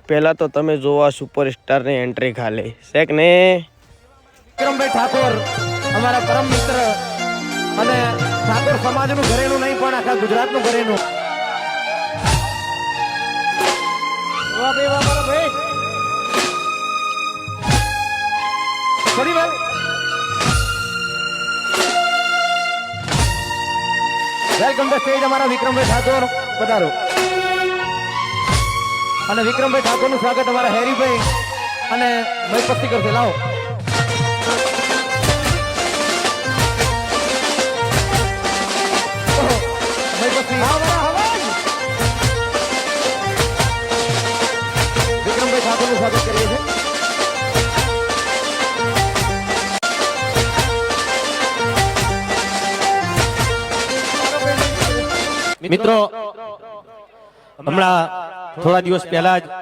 પહેલા તો તમે જોવા સુપરસ્ટારની એન્ટ્રી ખાલે શેક ને વિક્રમભાઈ ઠાકોર અમારા પરમ મિત્ર અને ઠાકોર સમાજનું ઘરેનું નહીં પણ આખા ગુજરાતનું ઘરેનું. વાહ ભાઈ વાહ મારા ભાઈ. ફરીવાર વેલકમ ધ સ્ટેજ અમારા વિક્રમભાઈ ઠાકોર પધારો. અને વિક્રમભાઈ ઠાકોરનું સ્વાગત અમારા હેરીભાઈ અને મયપસ્તી કરશે. લાવો વિક્રમભાઈ ઠાકોરનું સ્વાગત કરીએ છીએ. મિત્રો હમણાં થોડા દિવસ પહેલા જ